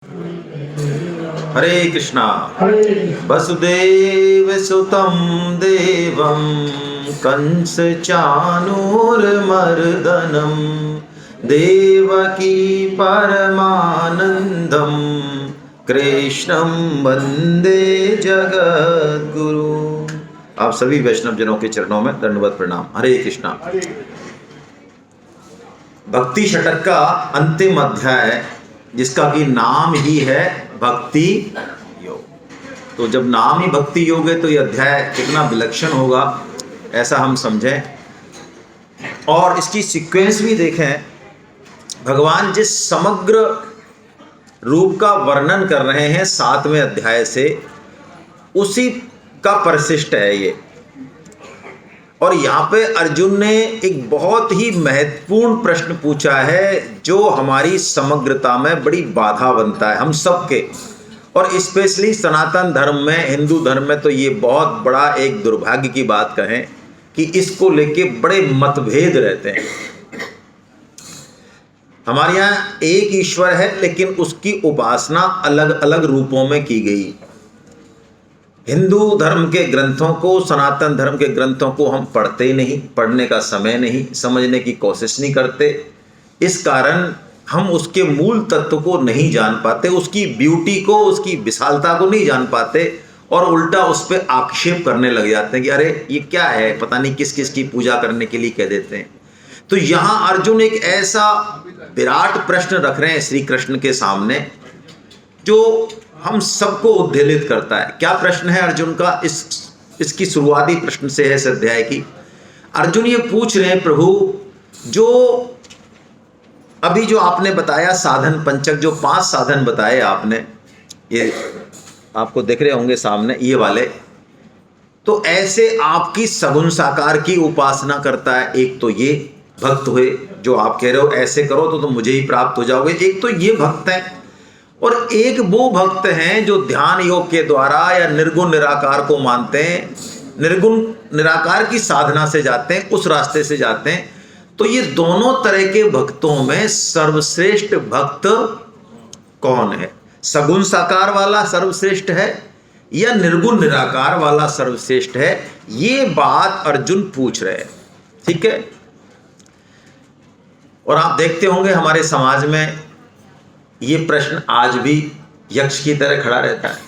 हरे कृष्णा। हरे वसुदेव सुतं देवं कंस चाणूरमर्दनं देवकी परमानंदं कृष्णं वंदे जगद्गुरु। आप सभी वैष्णव जनों के चरणों में दंडवत प्रणाम। हरे कृष्णा। भक्ति षटक का अंतिम अध्याय जिसका कि नाम ही है भक्ति योग। तो जब नाम ही भक्ति योग है तो ये अध्याय कितना विलक्षण होगा ऐसा हम समझें। और इसकी सीक्वेंस भी देखें। भगवान जिस समग्र रूप का वर्णन कर रहे हैं 7वें अध्याय से, उसी का परिशिष्ट है ये। और यहाँ पे अर्जुन ने एक बहुत ही महत्वपूर्ण प्रश्न पूछा है जो हमारी समग्रता में बड़ी बाधा बनता है, हम सबके। और स्पेशली सनातन धर्म में, हिंदू धर्म में तो ये बहुत बड़ा एक दुर्भाग्य की बात कहें कि इसको लेके बड़े मतभेद रहते हैं। हमारे यहाँ एक ईश्वर है लेकिन उसकी उपासना अलग अलग रूपों में की गई। हिंदू धर्म के ग्रंथों को, सनातन धर्म के ग्रंथों को हम पढ़ते ही नहीं, पढ़ने का समय नहीं, समझने की कोशिश नहीं करते। इस कारण हम उसके मूल तत्व को नहीं जान पाते, उसकी ब्यूटी को, उसकी विशालता को नहीं जान पाते और उल्टा उस पर आक्षेप करने लग जाते हैं कि अरे ये क्या है, पता नहीं किस किस की पूजा करने के लिए कह देते हैं। तो यहाँ अर्जुन एक ऐसा विराट प्रश्न रख रहे हैं श्री कृष्ण के सामने जो हम सबको उद्वेलित करता है। क्या प्रश्न है अर्जुन का? इसकी शुरुआती प्रश्न से है इस अध्याय की। अर्जुन ये पूछ रहे हैं, प्रभु जो अभी जो आपने बताया साधन पंचक, जो 5 साधन बताए आपने, ये आपको दिख रहे होंगे सामने ये वाले, तो ऐसे आपकी सगुण साकार की उपासना करता है। एक तो ये भक्त हुए जो आप कह रहे हो ऐसे करो तो मुझे ही प्राप्त हो जाओगे, एक तो ये भक्त है। और एक वो भक्त हैं जो ध्यान योग के द्वारा या निर्गुण निराकार को मानते हैं, निर्गुण निराकार की साधना से जाते हैं, उस रास्ते से जाते हैं। तो ये दोनों तरह के भक्तों में सर्वश्रेष्ठ भक्त कौन है? सगुण साकार वाला सर्वश्रेष्ठ है या निर्गुण निराकार वाला सर्वश्रेष्ठ है? ये बात अर्जुन पूछ रहे हैं। ठीक है। और आप देखते होंगे हमारे समाज में ये प्रश्न आज भी यक्ष की तरह खड़ा रहता है।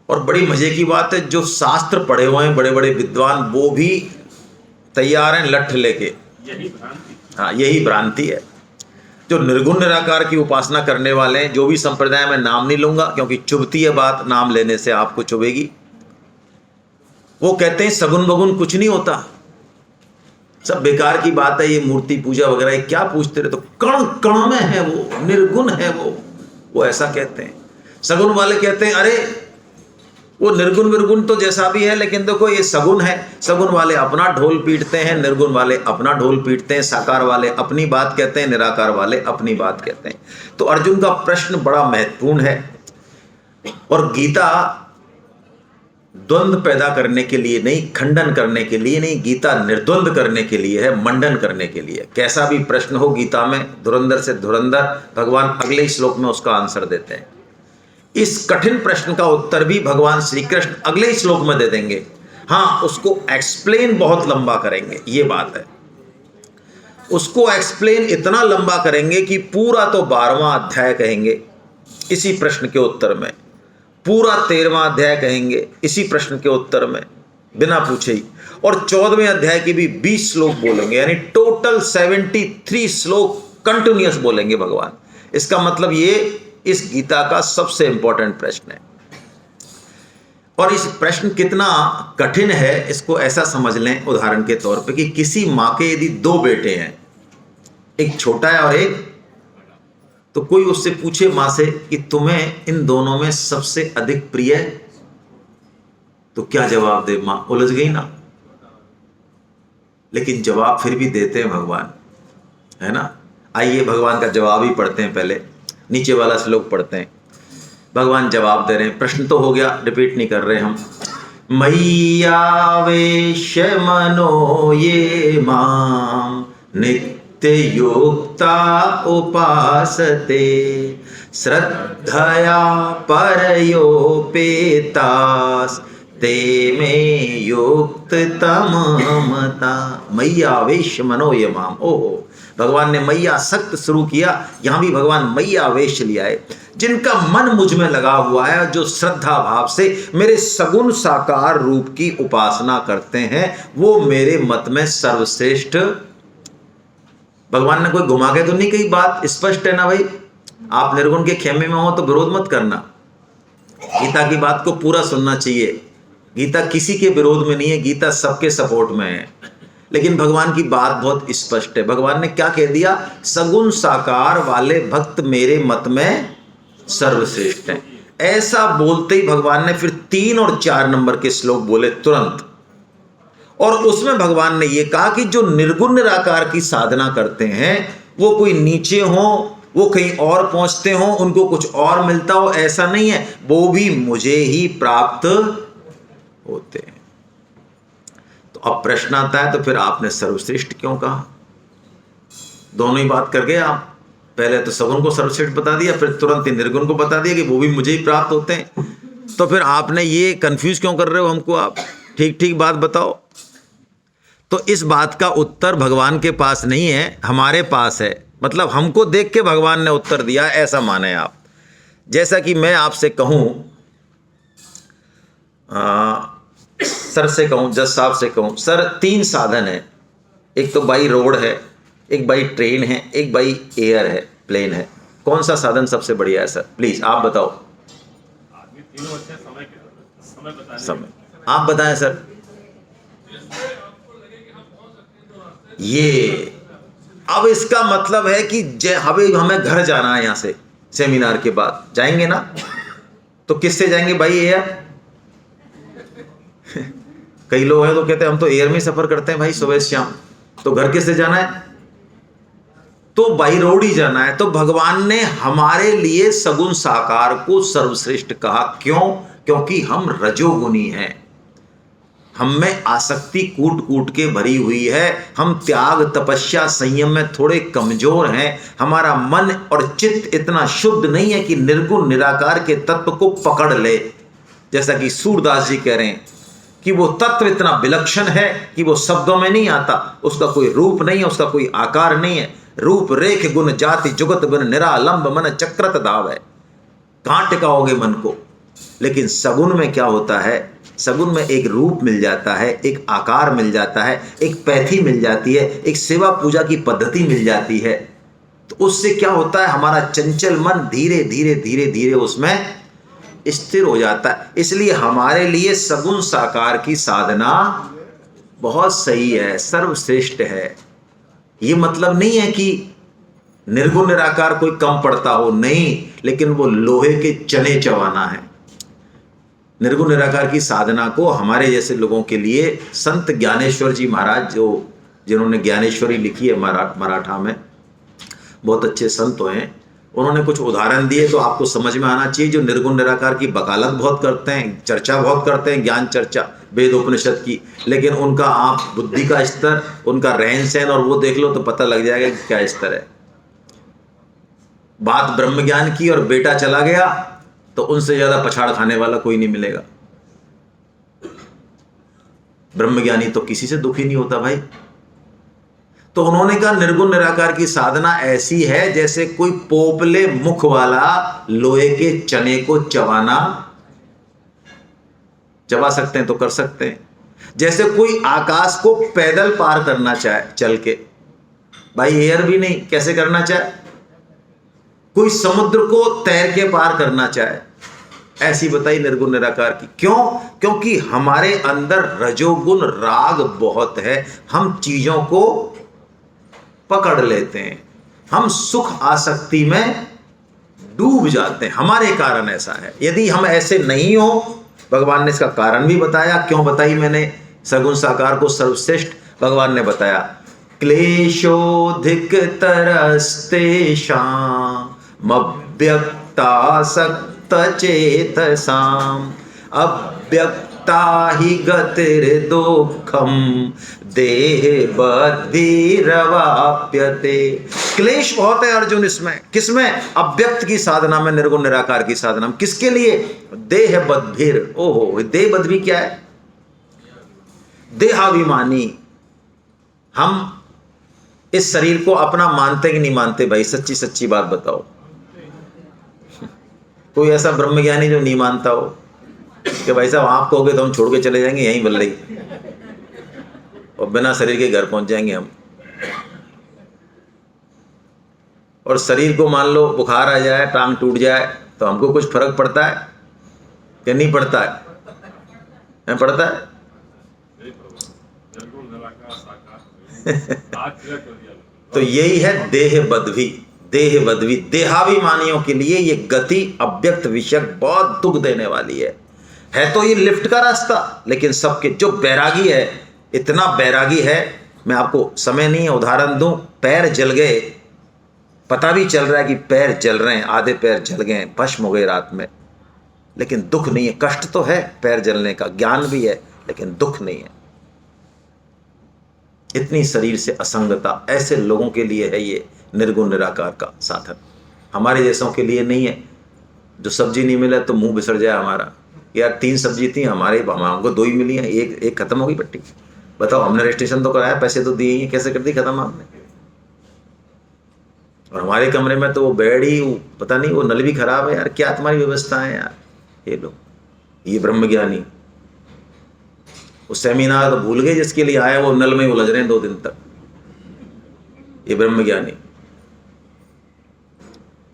और बड़ी मजे की बात है, जो शास्त्र पढ़े हुए हैं बड़े बड़े विद्वान, वो भी तैयार हैं लठ लेके। हाँ, यही भ्रांति है। जो निर्गुण निराकार की उपासना करने वाले हैं, जो भी संप्रदाय में नाम नहीं लूंगा क्योंकि चुभती है बात, नाम लेने से आपको चुभेगी, वो कहते हैं सगुन बगुन कुछ नहीं होता, सब बेकार की बात है, ये मूर्ति पूजा वगैरह क्या पूछते रहे, तो कण कण में है वो, निर्गुण है वो ऐसा कहते हैं। सगुन वाले कहते हैं अरे वो निर्गुण विर्गुण तो जैसा भी है, लेकिन देखो ये सगुन है। सगुन वाले अपना ढोल पीटते हैं, निर्गुण वाले अपना ढोल पीटते हैं, साकार वाले अपनी बात कहते हैं, निराकार वाले अपनी बात कहते हैं। तो अर्जुन का प्रश्न बड़ा महत्वपूर्ण है। और गीता द्वंद्व पैदा करने के लिए नहीं, खंडन करने के लिए नहीं, गीता निर्द्वंद करने के लिए है, मंडन करने के लिए। कैसा भी प्रश्न हो गीता में, धुरंधर से धुरंधर, भगवान अगले श्लोक में उसका आंसर देते हैं। इस कठिन प्रश्न का उत्तर भी भगवान श्री कृष्ण अगले श्लोक में दे देंगे। हाँ, उसको एक्सप्लेन बहुत लंबा करेंगे, ये बात है। उसको एक्सप्लेन इतना लंबा करेंगे कि पूरा तो 12वां अध्याय कहेंगे इसी प्रश्न के उत्तर में, पूरा 13वां अध्याय कहेंगे इसी प्रश्न के उत्तर में बिना पूछे ही, और 14वें अध्याय के भी 20 श्लोक बोलेंगे, यानी टोटल 73 श्लोक कंटिन्यूअस बोलेंगे भगवान। इसका मतलब ये इस गीता का सबसे इंपॉर्टेंट प्रश्न है। और इस प्रश्न कितना कठिन है इसको ऐसा समझ लें उदाहरण के तौर पे कि किसी माँ के यदि 2 बेटे हैं, एक छोटा है और एक, तो कोई उससे पूछे मां से कि तुम्हें इन दोनों में सबसे अधिक प्रिय है, तो क्या जवाब दे? मां उलझ गई ना। लेकिन जवाब फिर भी देते हैं भगवान, है ना। आइए भगवान का जवाब ही पढ़ते हैं। पहले नीचे वाला श्लोक पढ़ते हैं। भगवान जवाब दे रहे हैं, प्रश्न तो हो गया, रिपीट नहीं कर रहे हम। मय्यावेश्य मनो ये माम नित्यं युक्ता उपासते श्रद्धया परयोपेतास ते में युक्त तममता मय्यावेश मनोयमाम। ओहो, भगवान ने मैया सक्त शुरू किया, यहां भी भगवान मैयावेश लिया है। जिनका मन मुझ में लगा हुआ है, जो श्रद्धा भाव से मेरे सगुण साकार रूप की उपासना करते हैं, वो मेरे मत में सर्वश्रेष्ठ। भगवान ने कोई घुमा के तो नहीं कही, बात स्पष्ट है ना भाई। आप निर्गुण के खेमे में हो तो विरोध मत करना, गीता की बात को पूरा सुनना चाहिए। गीता किसी के विरोध में नहीं है, गीता सबके सपोर्ट में है। लेकिन भगवान की बात बहुत स्पष्ट है। भगवान ने क्या कह दिया? सगुण साकार वाले भक्त मेरे मत में सर्वश्रेष्ठ हैं। ऐसा बोलते ही भगवान ने फिर 3 और 4 नंबर के श्लोक बोले तुरंत। और उसमें भगवान ने यह कहा कि जो निर्गुण निराकार की साधना करते हैं, वो कोई नीचे हो, वो कहीं और पहुंचते हो, उनको कुछ और मिलता हो, ऐसा नहीं है। वो भी मुझे ही प्राप्त होते हैं। तो अब प्रश्न आता है, तो फिर आपने सर्वश्रेष्ठ क्यों कहा? दोनों ही बात कर गए आप। पहले तो सगुण को सर्वश्रेष्ठ बता दिया, फिर तुरंत ही निर्गुण को बता दिया कि वो भी मुझे ही प्राप्त होते हैं। तो फिर आपने ये कंफ्यूज क्यों कर रहे हो हमको? आप ठीक ठीक बात बताओ। तो इस बात का उत्तर भगवान के पास नहीं है, हमारे पास है। मतलब हमको देख के भगवान ने उत्तर दिया, ऐसा माने आप। जैसा कि मैं आपसे कहूं, सर से कहूं, जज साहब से कहूं, सर 3 साधन है। एक तो बाई रोड है, एक बाई ट्रेन है, एक बाई एयर है, प्लेन है। कौन सा साधन सबसे बढ़िया है सर? प्लीज आप बताओ। समय आप बताएं सर। ये अब इसका मतलब है कि हमें घर जाना है, यहां से सेमिनार के बाद जाएंगे ना, तो किससे जाएंगे? भाई एयर। कई लोग हैं तो कहते हैं हम तो एयर में सफर करते हैं भाई सुबह शाम, तो घर किससे जाना है? तो बाई रोड ही जाना है। तो भगवान ने हमारे लिए सगुण साकार को सर्वश्रेष्ठ कहा। क्यों? क्योंकि हम रजोगुणी हैं, हम में आसक्ति कूट कूट के भरी हुई है, हम त्याग तपस्या संयम में थोड़े कमजोर हैं, हमारा मन और चित्त इतना शुद्ध नहीं है कि निर्गुण निराकार के तत्व को पकड़ ले। जैसा कि सूरदास जी कह रहे हैं कि वो तत्व इतना विलक्षण है कि वो शब्दों में नहीं आता, उसका कोई रूप नहीं है, उसका कोई आकार नहीं है। रूप रेख गुण जाति जुगत बिन निरालंब मन चक्रत दाव है। कहां टिकाओगे मन को? लेकिन सगुण में क्या होता है? सगुण में एक रूप मिल जाता है, एक आकार मिल जाता है, एक पैथी मिल जाती है, एक सेवा पूजा की पद्धति मिल जाती है। तो उससे क्या होता है? हमारा चंचल मन धीरे धीरे धीरे धीरे उसमें स्थिर हो जाता है। इसलिए हमारे लिए सगुण साकार की साधना बहुत सही है, सर्वश्रेष्ठ है। ये मतलब नहीं है कि निर्गुण निराकार कोई कम पड़ता हो, नहीं, लेकिन वो लोहे के चने चबाना है। निर्गुण निराकार की साधना को हमारे जैसे लोगों के लिए संत ज्ञानेश्वर जी महाराज, जिन्होंने ज्ञानेश्वरी लिखी है मराठा में, बहुत अच्छे संत हैं, उन्होंने कुछ उदाहरण दिए तो आपको समझ में आना चाहिए। जो निर्गुण निराकार की वकालत बहुत करते हैं, चर्चा बहुत करते हैं, ज्ञान चर्चा वेद उपनिषद की, लेकिन उनका आप बुद्धि का स्तर, उनका रहन सहन और वो देख लो तो पता लग जाएगा कि क्या स्तर है। बात ब्रह्म ज्ञान की और बेटा चला गया तो उनसे ज्यादा पछाड़ खाने वाला कोई नहीं मिलेगा। ब्रह्मज्ञानी तो किसी से दुखी नहीं होता भाई। तो उन्होंने कहा निर्गुण निराकार की साधना ऐसी है जैसे कोई पोपले मुख वाला लोहे के चने को चबा सकते हैं तो कर सकते हैं। जैसे कोई आकाश को पैदल पार करना चाहे चल के, भाई एयर भी नहीं, कैसे करना चाहे? कोई समुद्र को तैर के पार करना चाहे, ऐसी बताई निर्गुण निराकार की। क्यों? क्योंकि हमारे अंदर रजोगुण राग बहुत है, हम चीजों को पकड़ लेते हैं, हम सुख आसक्ति में डूब जाते हैं, हमारे कारण ऐसा है। यदि हम ऐसे नहीं हो, भगवान ने इसका कारण भी बताया। क्यों बताई मैंने सगुण साकार को सर्वश्रेष्ठ? भगवान ने बताया क्लेशोधिक तरस्तेषाम् अव्यक्तासक्त चेतसाम् अव्यक्त ताहि गतिर दुखम देह बद्भिरवाप्यते। क्लेश बहुत है अर्जुन इसमें। किसमें? अव्यक्त की साधना में, निर्गुण निराकार की साधना में। किसके लिए? देह बद्भिर। ओहो, देह बद्भी क्या है? देहाभिमानी। हम इस शरीर को अपना मानते कि नहीं मानते भाई? सच्ची सच्ची बात बताओ। कोई ऐसा ब्रह्मज्ञानी जो नहीं मानता हो कि भाई साहब आप कहोगे तो हम छोड़ के चले जाएंगे यहीं बल्ले और बिना शरीर के घर पहुंच जाएंगे हम। और शरीर को मान लो बुखार आ जाए, टांग टूट जाए, तो हमको कुछ फर्क पड़ता है कि नहीं पड़ता है? पड़ता है। तो यही है देह बद्भी। देह बद्भी, देहाभिमानियों के लिए ये गति अव्यक्त विषयक बहुत दुख देने वाली है तो ये लिफ्ट का रास्ता, लेकिन सबके जो बैरागी है, इतना बैरागी है, मैं आपको समय नहीं है उदाहरण दूं। पैर जल गए, पता भी चल रहा है कि पैर जल रहे हैं, आधे पैर जल गए, भस्म हो गए रात में, लेकिन दुख नहीं है। कष्ट तो है पैर जलने का, ज्ञान भी है, लेकिन दुख नहीं है। इतनी शरीर से असंगता, ऐसे लोगों के लिए है ये निर्गुण निराकार का साधन। हमारे जैसों के लिए नहीं है। जो सब्जी नहीं मिले तो मुंह बिसर जाए हमारा, यार 3 सब्जी थी हमको 2 ही मिली हैं, एक खत्म हो गई पट्टी। बताओ, हमने रजिस्ट्रेशन तो कराया, पैसे तो दिए ही, कैसे कर दी खत्म आपने? और हमारे कमरे में तो वो बेड ही, पता नहीं वो नल भी खराब है यार, क्या तुम्हारी व्यवस्था है यार? ये लोग, ये ब्रह्मज्ञानी उस सेमिनार तो भूल गए जिसके लिए आया, वो नल में उलझ रहे हैं 2 दिन तक। ये ब्रह्मज्ञानी,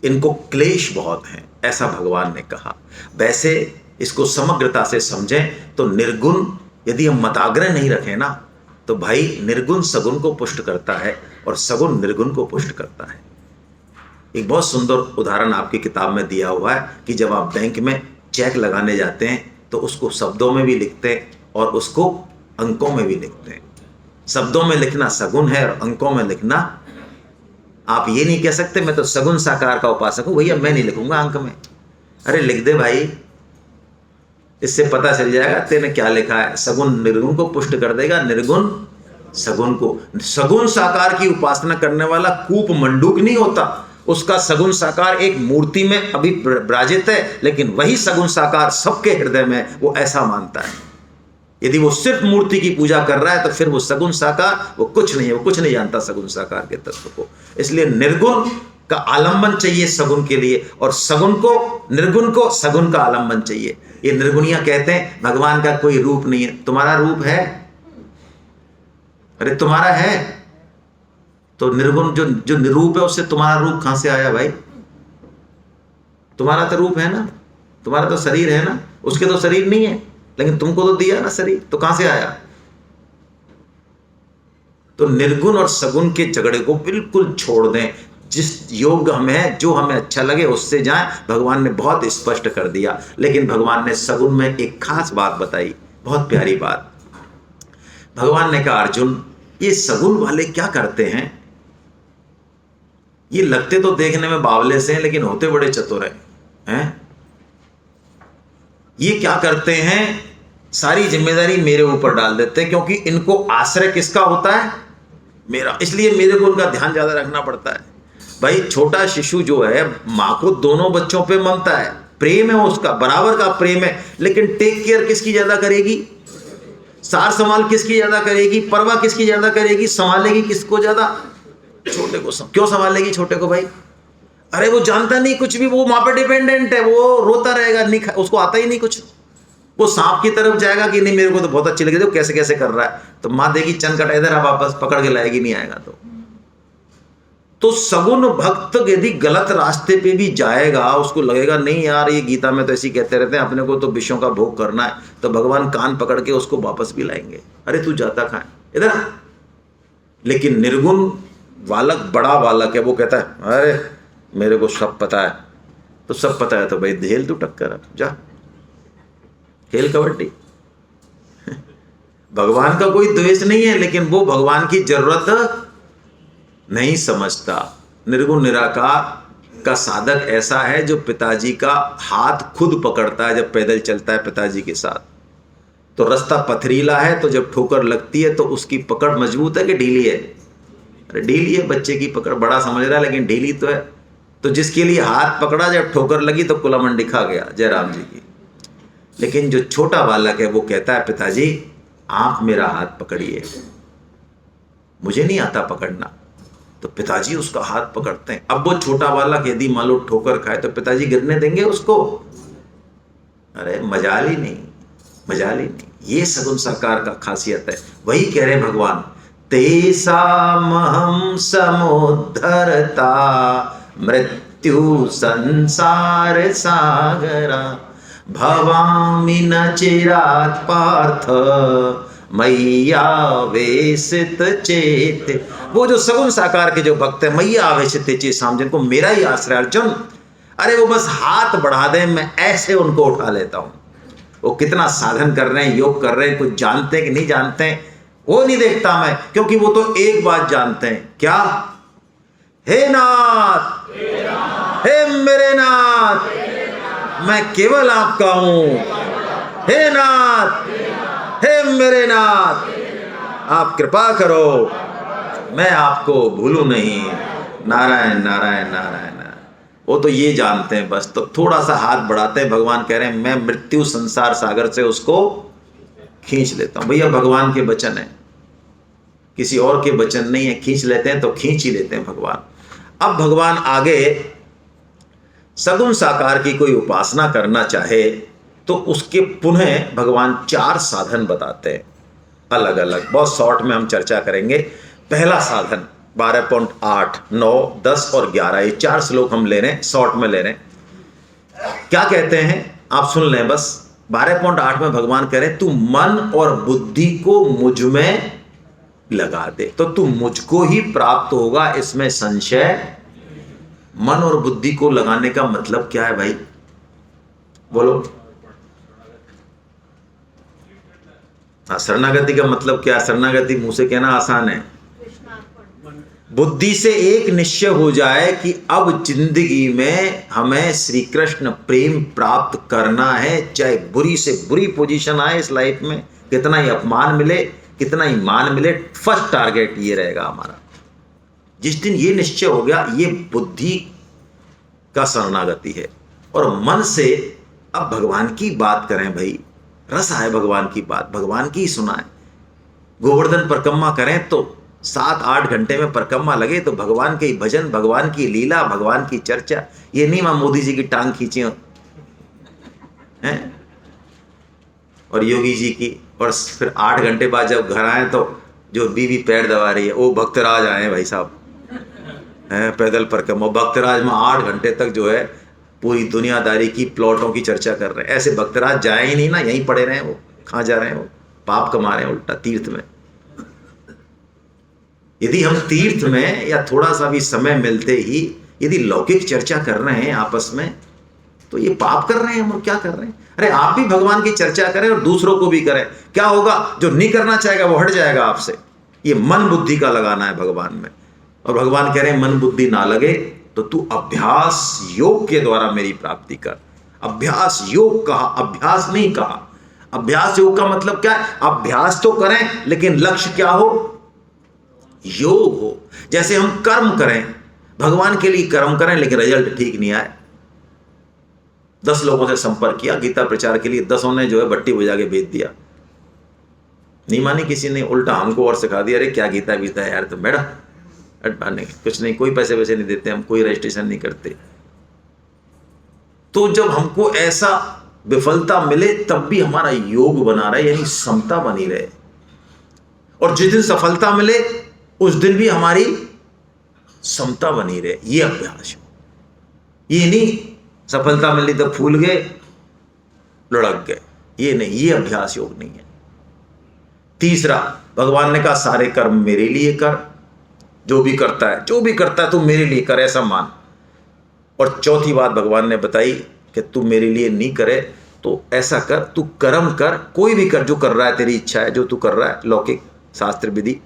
इनको क्लेश बहुत हैं, ऐसा भगवान ने कहा। वैसे इसको समग्रता से समझें तो निर्गुण, यदि हम मताग्रह नहीं रखें ना, तो भाई निर्गुण सगुण को पुष्ट करता है और सगुण निर्गुण को पुष्ट करता है। एक बहुत सुंदर उदाहरण आपकी किताब में दिया हुआ है कि जब आप बैंक में चेक लगाने जाते हैं तो उसको शब्दों में भी लिखते हैं और उसको अंकों में भी लिखते हैं। शब्दों में लिखना सगुण है और अंकों में लिखना, आप ये नहीं कह सकते मैं तो सगुण साकार का उपासक हूं, भैया मैं नहीं लिखूंगा अंक में। अरे लिख दे भाई, इससे पता चल जाएगा तेने क्या लिखा है। सगुण निर्गुण को पुष्ट कर देगा, निर्गुण सगुण को। सगुण साकार की उपासना करने वाला कूप मंडूक नहीं होता, उसका सगुण साकार एक मूर्ति में अभी विराजित है, लेकिन वही सगुण साकार सबके हृदय में वो ऐसा मानता है। यदि वो सिर्फ मूर्ति की पूजा कर रहा है तो फिर वो सगुण साकार, वो कुछ नहीं है, वो कुछ नहीं जानता सगुण साकार के तत्व को। इसलिए निर्गुण का आलंबन चाहिए सगुण के लिए, और सगुण को, निर्गुण को सगुण का आलंबन चाहिए। ये निर्गुणिया कहते हैं भगवान का कोई रूप नहीं है। तुम्हारा रूप है? अरे तुम्हारा है तो निर्गुण जो निरूप है उससे तुम्हारा रूप कहां से आया भाई? तुम्हारा तो रूप है ना, तुम्हारा तो शरीर है ना, उसके तो शरीर नहीं है, लेकिन तुमको तो दिया ना शरीर, तो कहां से आया? तो निर्गुण और सगुण के झगड़े को बिल्कुल छोड़ दें। जिस योग हमें, जो हमें अच्छा लगे उससे जाएं। भगवान ने बहुत स्पष्ट कर दिया, लेकिन भगवान ने सगुण में एक खास बात बताई, बहुत प्यारी बात। भगवान ने कहा अर्जुन, ये सगुण वाले क्या करते हैं? ये लगते तो देखने में बावले से हैं, लेकिन होते बड़े चतुर हैं। ये क्या करते हैं? सारी जिम्मेदारी मेरे ऊपर डाल देते हैं, क्योंकि इनको आश्रय किसका होता है? मेरा। इसलिए मेरे को उनका ध्यान ज्यादा रखना पड़ता है। भाई छोटा शिशु जो है, माँ को दोनों बच्चों पे ममता है, प्रेम है उसका, बराबर का प्रेम है, लेकिन टेक केयर किसकी ज्यादा करेगी? सार संभाल किसकी ज्यादा करेगी? परवाह किसकी ज्यादा करेगी? संभालेगी किसको ज्यादा? छोटे को। क्यों संभालेगी छोटे को भाई? अरे वो जानता नहीं कुछ भी, वो माँ पे डिपेंडेंट है, वो रोता रहेगा, नहीं उसको आता ही नहीं कुछ। वो सांप की तरफ जाएगा कि नहीं मेरे को तो बहुत अच्छी लगी, देखो कैसे कैसे कर रहा है, तो माँ देगी चन कटा इधर, आप वापस पकड़ के लाएगी, नहीं आएगा। तो सगुण भक्त यदि गलत रास्ते पे भी जाएगा, उसको लगेगा नहीं यार ये गीता में तो ऐसी कहते रहते हैं, अपने को तो विषयों का भोग करना है, तो भगवान कान पकड़ के उसको वापस भी लाएंगे। अरे तू जाता कहाँ है, इधर। लेकिन निर्गुण बालक, बड़ा बालक है, वो कहता है अरे मेरे को सब पता है। तो सब पता है तो भाई धेल तू टक्कर, अब जा खेल कबड्डी। भगवान का कोई द्वेष नहीं है, लेकिन वो भगवान की जरूरत नहीं समझता। निर्गुण निराकार का साधक ऐसा है जो पिताजी का हाथ खुद पकड़ता है जब पैदल चलता है पिताजी के साथ। तो रास्ता पथरीला है, तो जब ठोकर लगती है तो उसकी पकड़ मजबूत है कि ढीली है? अरे ढीली है, बच्चे की पकड़ बड़ा समझ रहा है लेकिन ढीली तो है। तो जिसके लिए हाथ पकड़ा, जब ठोकर लगी तो कुलामंडी खा गया, जयराम जी की। लेकिन जो छोटा बालक है वो कहता है, पिताजी आप मेरा हाथ पकड़िए, मुझे नहीं आता पकड़ना। तो पिताजी उसका हाथ पकड़ते हैं। अब वो छोटा बालक यदि मान लो ठोकर खाए तो पिताजी गिरने देंगे उसको? अरे मजाल ही नहीं, मजाल ही नहीं। ये सगुन साकार का खासियत है। वही कह रहे भगवान, तेषामहं समुद्धरता मृत्यु संसार सागरा भवामि न चिरात् पार्थ मैया वेशित चेत। वो जो सगुन साकार के जो भक्त है, मैया आवेशित चेत साम, जिनको मेरा ही आश्रय अर्जुन, अरे वो बस हाथ बढ़ा दें, मैं ऐसे उनको उठा लेता हूं। वो कितना साधन कर रहे हैं, योग कर रहे हैं, कुछ जानते हैं कि नहीं जानते हैं वो नहीं देखता मैं, क्योंकि वो तो एक बात जानते हैं, क्या? हे नाथ, हे मेरे नाथ, मैं केवल आपका हूं। हे नाथ, हे मेरे नाथ, आप कृपा करो, मैं आपको भूलूं नहीं। नारायण नारायण नारायण। वो तो ये जानते हैं बस, तो थोड़ा सा हाथ बढ़ाते हैं, भगवान कह रहे हैं मैं मृत्यु संसार सागर से उसको खींच लेता हूं। भैया भगवान के वचन है, किसी और के वचन नहीं है। खींच लेते हैं तो खींच ही लेते हैं भगवान। अब भगवान आगे सगुन साकार की कोई उपासना करना चाहे तो उसके पुनः भगवान 4 साधन बताते हैं, अलग अलग। बहुत शॉर्ट में हम चर्चा करेंगे। पहला साधन 12.8, 9, 10 और 11, ये 4 श्लोक हम ले रहे हैं, शॉर्ट में ले रहे हैं। क्या कहते हैं आप सुन लें बस। 12.8 में भगवान कह रहे हैं, तू मन और बुद्धि को मुझ में लगा दे तो तू मुझको ही प्राप्त होगा, इसमें संशय। मन और बुद्धि को लगाने का मतलब क्या है भाई, बोलो? हाँ, शरणागति का मतलब क्या? शरणागति मुंह से कहना आसान है। बुद्धि से एक निश्चय हो जाए कि अब जिंदगी में हमें श्री कृष्ण प्रेम प्राप्त करना है, चाहे बुरी से बुरी पोजीशन आए इस लाइफ में, कितना ही अपमान मिले, कितना ही मान मिले, फर्स्ट टारगेट ये रहेगा हमारा। जिस दिन ये निश्चय हो गया, ये बुद्धि का शरणागति है। और मन से अब भगवान की बात करें भाई, रस आए भगवान की बात, भगवान की ही सुनाए। गोवर्धन परिक्रमा करें तो 7-8 घंटे में परिक्रमा लगे तो भगवान के भजन, भगवान की लीला, भगवान की चर्चा। ये नहीं मां मोदी जी की टांग खींची हैं और योगी जी की, और फिर 8 घंटे बाद जब घर आए तो जो बीवी पैर दबा रही है, वो भक्तराज आए भाई साहब हैं, पैदल परिक्रमा। भक्तराज में 8 घंटे तक जो है पूरी दुनियादारी की, प्लॉटों की चर्चा कर रहे हैं। ऐसे भक्तराज जाए ही नहीं ना, यहीं पड़े रहे हैं। वो कहाँ जा रहे हैं? वो पाप कमा रहे हैं उल्टा तीर्थ में। यदि हम तीर्थ में या थोड़ा सा भी समय मिलते ही यदि लौकिक चर्चा कर रहे हैं आपस में, तो ये पाप कर रहे हैं हम, और क्या कर रहे हैं? अरे आप भी भगवान की चर्चा करें और दूसरों को भी करें। क्या होगा? जो नहीं करना चाहेगा वो हट जाएगा आपसे। ये मन बुद्धि का लगाना है भगवान में। और भगवान कह रहे हैं मन बुद्धि ना लगे तो तू अभ्यास योग के द्वारा मेरी प्राप्ति कर। अभ्यास योग कहा, अभ्यास नहीं कहा। अभ्यास योग का मतलब क्या है? अभ्यास तो करें लेकिन लक्ष्य क्या हो? योग हो। जैसे हम कर्म करें, भगवान के लिए कर्म करें लेकिन रिजल्ट ठीक नहीं आए। 10 लोगों से संपर्क किया गीता प्रचार के लिए, 10 ने जो है भट्टी बजा के भेज दिया, नहीं मानी किसी ने, उल्टा हमको और सिखा दिया, अरे क्या गीता बीता है यार, तो बेटा नहीं, कुछ नहीं, कोई पैसे वैसे नहीं देते हम, कोई रजिस्ट्रेशन नहीं करते। तो जब हमको ऐसा विफलता मिले तब भी हमारा योग बना रहे, यानी समता बनी रहे। और जिस दिन सफलता मिले उस दिन भी हमारी समता बनी रहे। ये अभ्यास हो। ये नहीं सफलता मिली तो फूल गए, लुढ़क गए, ये नहीं, ये अभ्यास योग नहीं है। तीसरा, भगवान ने कहा सारे कर्म मेरे लिए कर, जो भी करता है तू मेरे लिए कर, ऐसा मान। और चौथी बात भगवान ने बताई कि तू मेरे लिए नहीं करे तो ऐसा कर, तू कर्म कर, कोई भी कर, जो कर रहा है तेरी इच्छा है, जो तू कर रहा है लौकिक शास्त्र विधि,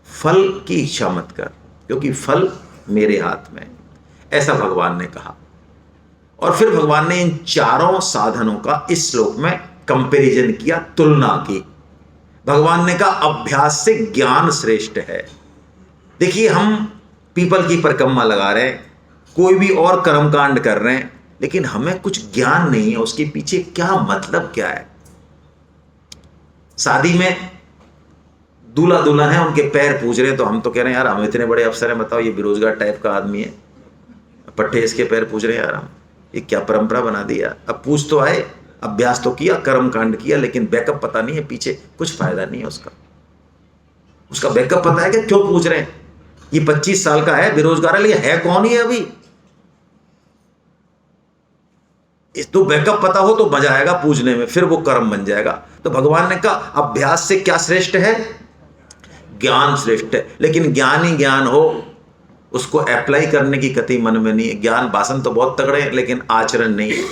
फल की इच्छा मत कर, क्योंकि फल मेरे हाथ में, ऐसा भगवान ने कहा। और फिर भगवान ने इन 4 साधनों का इस श्लोक में कंपैरिजन किया, तुलना की। भगवान ने कहा अभ्यास से ज्ञान श्रेष्ठ है। देखिए, हम पीपल की परिक्रमा लगा रहे हैं, कोई भी और कर्मकांड कर रहे हैं, लेकिन हमें कुछ ज्ञान नहीं है उसके पीछे क्या मतलब क्या है। शादी में दूल्हा दुल्हन है, उनके पैर पूज रहे हैं, तो हम तो कह रहे हैं यार हम इतने बड़े अफसर हैं, बताओ ये बेरोजगार टाइप का आदमी है, पट्टे इसके पैर पूज रहे हैं यार, हम ये क्या परंपरा बना दी यार। अब पूछ तो आए, अभ्यास तो किया, कर्म कांड किया, लेकिन बैकअप पता नहीं है, पीछे कुछ फायदा नहीं है उसका बैकअप पता है कि क्यों पूछ रहे हैं। ये 25 साल का है, बेरोजगार है, लेकिन है कौन ही अभी। इस तो बैकअप पता हो तो मजा आएगा पूजने में, फिर वो कर्म बन जाएगा। तो भगवान ने कहा अभ्यास से क्या श्रेष्ठ है, ज्ञान श्रेष्ठ है। लेकिन ज्ञान ही ज्ञान हो, उसको अप्लाई करने की कति मन में नहीं है। ज्ञान भाषण तो बहुत तगड़े हैं, लेकिन आचरण नहीं है।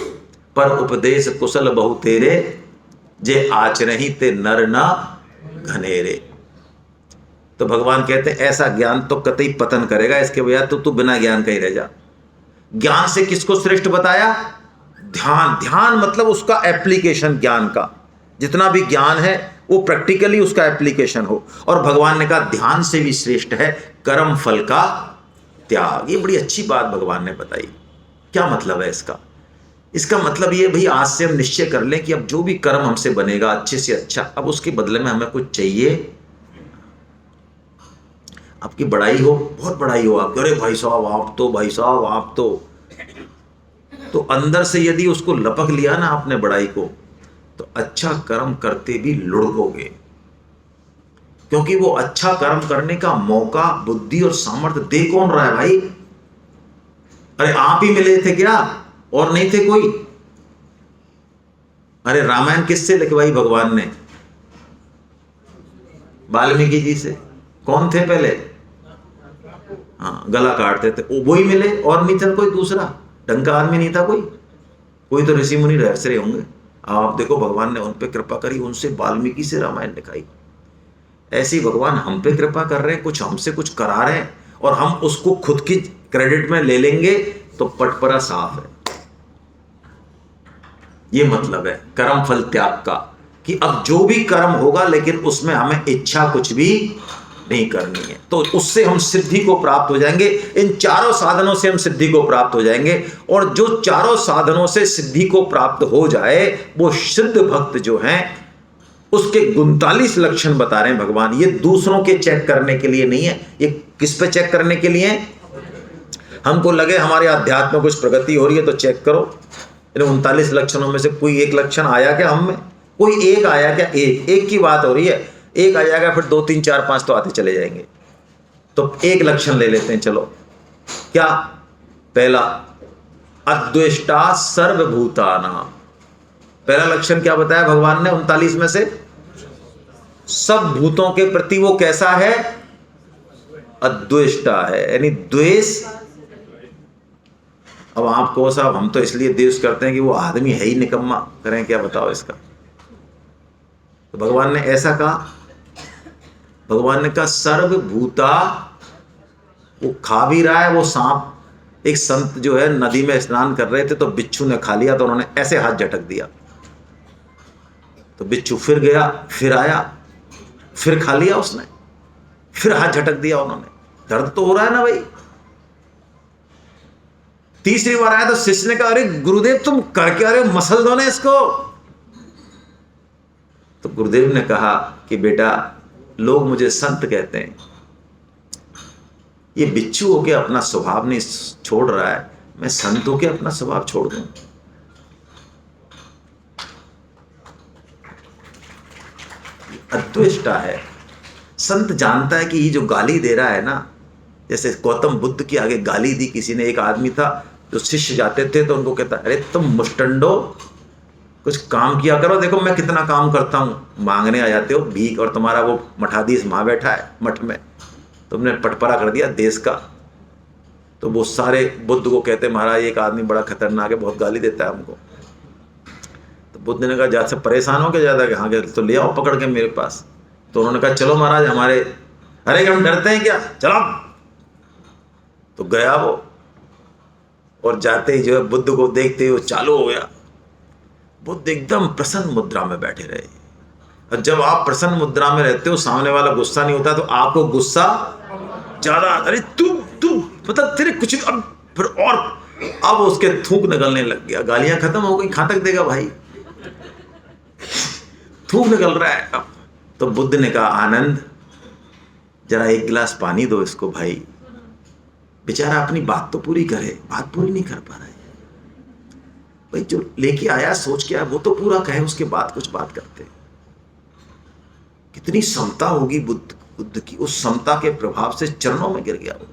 पर उपदेश कुशल बहु तेरे, जे आचरहि ते नर ना घनेरे। तो भगवान कहते हैं ऐसा ज्ञान तो कतई पतन करेगा, इसके बजाय तो तू बिना ज्ञान का ही रह जा। ज्ञान से किसको श्रेष्ठ बताया, ध्यान। ध्यान मतलब उसका एप्लीकेशन, ज्ञान का जितना भी ज्ञान है वो प्रैक्टिकली उसका एप्लीकेशन हो। और भगवान ने कहा ध्यान से भी श्रेष्ठ है कर्म फल का त्याग। ये बड़ी अच्छी बात भगवान ने बताई। क्या मतलब है इसका? इसका मतलब ये भाई आज से हम निश्चय कर लें कि अब जो भी कर्म हमसे बनेगा अच्छे से अच्छा, अब उसके बदले में हमें कुछ चाहिए। आपकी बड़ाई हो, बहुत बड़ाई हो, आप अरे भाई साहब आप तो, भाई साहब आप तो अंदर से यदि उसको लपक लिया ना आपने बड़ाई को, तो अच्छा कर्म करते भी लुढ़कोगे। क्योंकि वो अच्छा कर्म करने का मौका, बुद्धि और सामर्थ्य दे कौन रहा है भाई? अरे आप ही मिले थे क्या, और नहीं थे कोई? अरे रामायण किससे लिखवाई भगवान ने? वाल्मीकि जी से। कौन थे पहले? हाँ, गला काटते थे, वो ही मिले, और नहीं था कोई दूसरा, ढंग का आदमी नहीं था कोई तो ऋषि मुनि रहस्य होंगे। आप देखो भगवान ने उन पे कृपा करी, उनसे वाल्मीकि से रामायण लिखाई। ऐसे ही भगवान हम पे कृपा कर रहे हैं, कुछ हमसे कुछ करा रहे हैं, और हम उसको खुद की क्रेडिट में ले लेंगे तो पटपरा साफ है। ये मतलब है कर्म फल त्याग का, कि अब जो भी कर्म होगा लेकिन उसमें हमें इच्छा कुछ भी नहीं करनी है, तो उससे हम सिद्धि को प्राप्त हो जाएंगे। इन चारों साधनों से हम सिद्धि को प्राप्त हो जाएंगे। और जो चारों साधनों से सिद्धि को प्राप्त हो जाए, वो सिद्ध भक्त जो हैं, उसके 39 लक्षण बता रहे हैं भगवान। ये दूसरों के चेक करने के लिए नहीं है, ये किस पे चेक करने के लिए? हमको लगे हमारे अध्यात्म में कुछ प्रगति हो रही है तो चेक करो। इन 39 लक्षणों में से कोई एक लक्षण आया क्या हम में? कोई एक आया क्या? एक की बात हो रही है। एक आ जाएगा, फिर 2 3 4 5 तो आते चले जाएंगे। तो एक लक्षण ले लेते हैं, चलो। क्या? पहला, अद्वेष्टा सर्वभूतानां। पहला लक्षण क्या बताया भगवान ने 39 में से? सब भूतों के प्रति वो कैसा है? अद्वेष्टा है, यानी द्वेष। अब आप कहो साहब हम तो इसलिए द्वेष करते हैं कि वो आदमी है ही निकम्मा, करें क्या, बताओ इसका? तो भगवान ने ऐसा कहा। भगवान ने कहा सर्वभूता, वो खा भी रहा है वो सांप। एक संत जो है नदी में स्नान कर रहे थे, तो बिच्छू ने खा लिया, तो उन्होंने ऐसे हाथ झटक दिया, तो बिच्छू फिर गया, फिर आया, फिर खा लिया उसने, फिर हाथ झटक दिया उन्होंने। दर्द तो हो रहा है ना भाई। तीसरी बार आया तो शिष्य ने कहा अरे गुरुदेव तुम करके, अरे मसल दो ना इसको। तो गुरुदेव ने कहा कि बेटा, लोग मुझे संत कहते हैं, ये बिच्छू होके अपना स्वभाव नहीं छोड़ रहा है, मैं संत होके अपना स्वभाव छोड़ दूं? अद्वेष्टा है। संत जानता है कि ये जो गाली दे रहा है ना, जैसे गौतम बुद्ध के आगे गाली दी किसी ने। एक आदमी था जो शिष्य जाते थे तो उनको कहता, अरे तुम मुष्टंडो, कुछ काम किया करो, देखो मैं कितना काम करता हूँ। मांगने आ जाते हो भीख, और तुम्हारा वो मठाधीश वहाँ बैठा है मठ में, तुमने पटपरा कर दिया देश का। तो वो सारे बुद्ध को कहते, महाराज एक आदमी बड़ा खतरनाक है, बहुत गाली देता है हमको। तो बुद्ध ने कहा ज़्यादा से परेशान हो के ज़्यादा कि हाँ के तो ले आओ पकड़ के मेरे पास। तो उन्होंने कहा चलो महाराज हमारे, अरे हम डरते हैं क्या, चलो। तो गया वो, और जाते ही जो है बुद्ध को देखते ही वो चालू हो गया। बुद्ध एकदम प्रसन्न मुद्रा में बैठे रहे। और जब आप प्रसन्न मुद्रा में रहते हो, सामने वाला गुस्सा नहीं होता, तो आपको गुस्सा ज्यादा, अरे तू तू मतलब तेरे कुछ, अब फिर और अब उसके थूक निकलने लग गया, गालियां खत्म हो गई, कहां तक देगा भाई, थूक निकल रहा है अब। तो बुद्ध ने कहा, आनंद जरा एक गिलास पानी दो इसको भाई, बेचारा अपनी बात तो पूरी करे, बात पूरी नहीं कर पा रहा है भाई, जो लेके आया सोच के आया वो तो पूरा कहे, उसके बाद कुछ बात करते। कितनी समता होगी बुद्ध की, उस समता के प्रभाव से चरणों में गिर गया वो।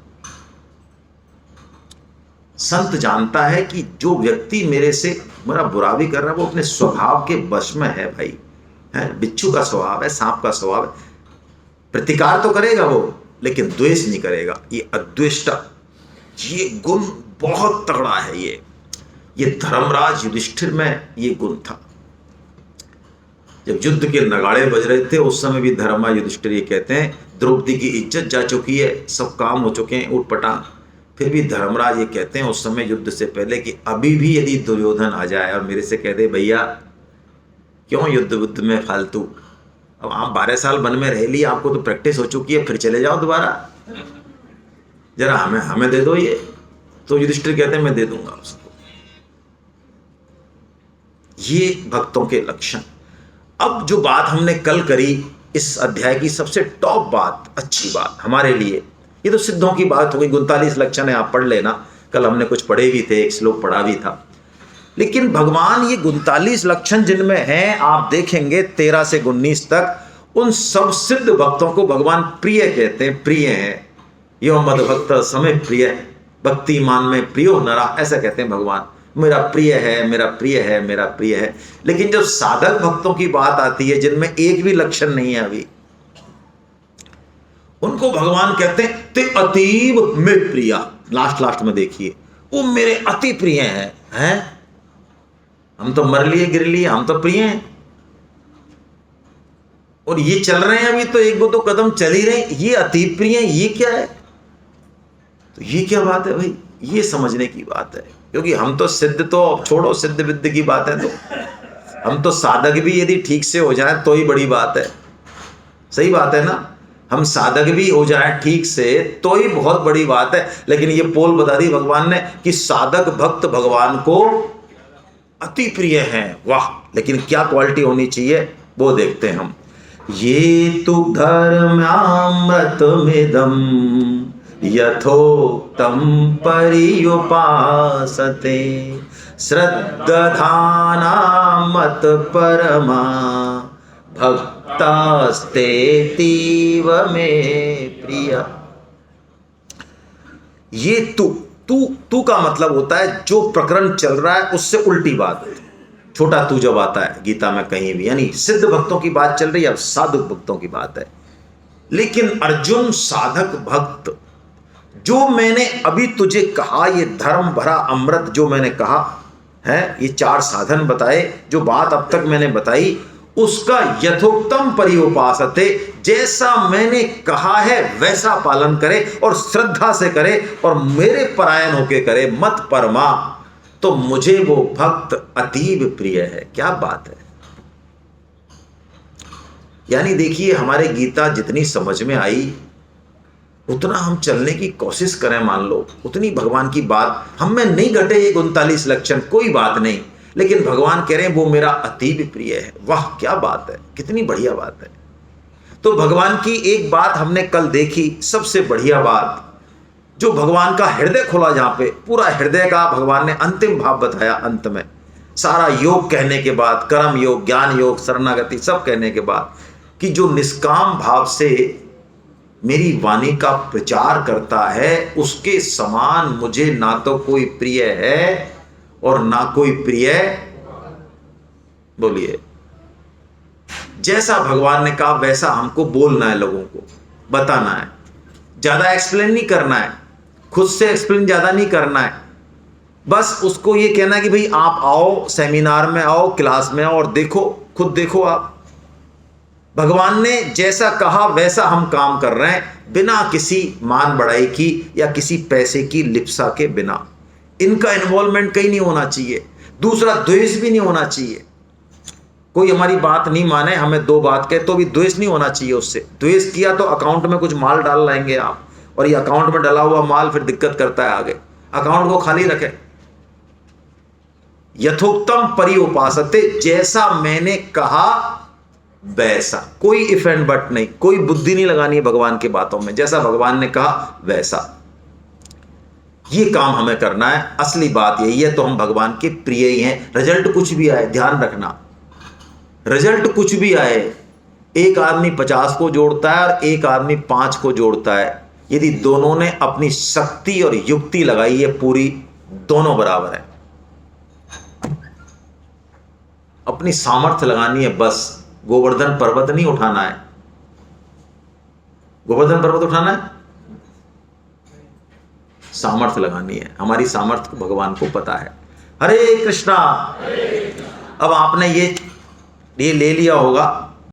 संत जानता है कि जो व्यक्ति मेरा बुरा भी कर रहा है वो अपने स्वभाव के वश में है भाई, है, बिच्छू का स्वभाव है, सांप का स्वभाव है, प्रतिकार तो करेगा वो लेकिन द्वेष नहीं करेगा। ये अद्वेष्टा, ये गुण बहुत तगड़ा है। ये धर्मराज युधिष्ठिर में ये गुण था। जब युद्ध के नगाड़े बज रहे थे उस समय भी धर्मराज युधिष्ठिर ये कहते हैं, द्रौपदी की इज्जत जा चुकी है, सब काम हो चुके हैं उठपटांग, फिर भी धर्मराज ये कहते हैं उस समय युद्ध से पहले कि अभी भी यदि दुर्योधन आ जाए और मेरे से कह दे भैया क्यों युद्ध में फालतू, अब आप 12 साल वन में रह ली, आपको तो प्रैक्टिस हो चुकी है, फिर चले जाओ दोबारा, जरा हमें दे दो ये। तो युधिष्ठिर कहते हैं मैं दे दूंगा उसको। ये भक्तों के लक्षण। अब जो बात हमने कल करी, इस अध्याय की सबसे टॉप बात, अच्छी बात हमारे लिए, ये तो सिद्धों की बात हो गई, 39 लक्षण है, आप पढ़ लेना, कल हमने कुछ पढ़े भी थे, एक श्लोक पढ़ा भी था। लेकिन भगवान ये 39 लक्षण जिनमें हैं, आप देखेंगे 13 से 19 तक, उन सब सिद्ध भक्तों को भगवान प्रिय कहते हैं, प्रिय हैं। यो मद भक्त समय प्रिय, भक्ति मान में प्रियो नरा, ऐसा कहते हैं भगवान, मेरा प्रिय है, मेरा प्रिय है, मेरा प्रिय है। लेकिन जब साधक भक्तों की बात आती है जिनमें एक भी लक्षण नहीं है अभी, उनको भगवान कहते हैं ते अतीब में प्रिया। लास्ट में देखिए, वो मेरे अति प्रिय हैं। हम तो मर लिए गिर लिए, हम तो प्रिय हैं, और ये चल रहे हैं अभी तो एक दो कदम चल ही रहे, ये अति प्रिय हैं, ये क्या है? तो ये क्या बात है भाई, ये समझने की बात है। क्योंकि हम तो सिद्ध, तो छोड़ो सिद्ध विद्ध की बात है, तो हम तो साधक भी यदि ठीक से हो जाए तो ही बड़ी बात है। सही बात है ना, हम साधक भी हो जाए ठीक से तो ही बहुत बड़ी बात है। लेकिन ये पोल बता दी भगवान ने कि साधक भक्त भगवान को अति प्रिय हैं। वाह, लेकिन क्या क्वालिटी होनी चाहिए वो देखते हैं हम। ये तु धर्म्यामृत मिदम यथोक्तम पर्युपासते श्रद्धाना मत परमा भक्तास्तेतीव में प्रिया। ये तू का मतलब होता है जो प्रकरण चल रहा है उससे उल्टी बात। छोटा तू जब आता है गीता में कहीं भी, यानी सिद्ध भक्तों की बात चल रही है, अब साधक भक्तों की बात है। लेकिन अर्जुन साधक भक्त, जो मैंने अभी तुझे कहा, ये धर्म भरा अमृत जो मैंने कहा है, ये 4 साधन बताए, जो बात अब तक मैंने बताई, उसका यथोक्तम पर्युपासते, जैसा मैंने कहा है वैसा पालन करे और श्रद्धा से करे और मेरे परायण होके करे, मत परमा, तो मुझे वो भक्त अतीब प्रिय है। क्या बात है। यानी देखिए, हमारे गीता जितनी समझ में आई उतना हम चलने की कोशिश करें, मान लो उतनी भगवान की बात हम में नहीं घटे। ये 39 लक्षण कोई बात नहीं, लेकिन भगवान कह रहे हैं वो मेरा अतीब प्रिय है। वाह, क्या बात है, कितनी बढ़िया बात है। तो भगवान की एक बात हमने कल देखी, सबसे बढ़िया बात, जो भगवान का हृदय खोला, जहां पे पूरा हृदय का भगवान ने अंतिम भाव बताया। अंत में सारा योग कहने के बाद, कर्म योग, ज्ञान योग, शरणागति सब कहने के बाद, कि जो निष्काम भाव से मेरी वाणी का प्रचार करता है, उसके समान मुझे ना तो कोई प्रिय है और ना कोई प्रिय। बोलिए, जैसा भगवान ने कहा वैसा हमको बोलना है, लोगों को बताना है, ज्यादा एक्सप्लेन नहीं करना है, खुद से एक्सप्लेन ज्यादा नहीं करना है। बस उसको ये कहना है कि भाई आप आओ, सेमिनार में आओ, क्लास में आओ और देखो, खुद देखो आप। भगवान ने जैसा कहा वैसा हम काम कर रहे हैं, बिना किसी मान बढ़ाई की या किसी पैसे की लिप्सा के बिना। इनका इन्वॉल्वमेंट कहीं नहीं होना चाहिए। दूसरा, द्वेष भी नहीं होना चाहिए। कोई हमारी बात नहीं माने, हमें दो बात कहे तो भी द्वेष नहीं होना चाहिए उससे। द्वेष किया तो अकाउंट में कुछ माल डाल लाएंगे आप, और ये अकाउंट में डला हुआ माल फिर दिक्कत करता है आगे। अकाउंट को खाली रखें। यथोक्तम परिउपासते, जैसा मैंने कहा वैसा, कोई इफ एंड बट नहीं, कोई बुद्धि नहीं लगानी है भगवान की बातों में, जैसा भगवान ने कहा वैसा। ये काम हमें करना है, असली बात यही है। तो हम भगवान के प्रिय ही हैं। रिजल्ट कुछ भी आए, ध्यान रखना, रिजल्ट कुछ भी आए, एक आदमी 50 को जोड़ता है और एक आदमी 5 को जोड़ता है। यदि दोनों ने अपनी शक्ति और युक्ति लगाई है पूरी, दोनों बराबर है। अपनी सामर्थ्य लगानी है बस। गोवर्धन पर्वत नहीं उठाना है। गोवर्धन पर्वत उठाना है, सामर्थ्य लगानी है। हमारी सामर्थ्य भगवान को पता है। हरे कृष्णा। अब आपने ये ले लिया होगा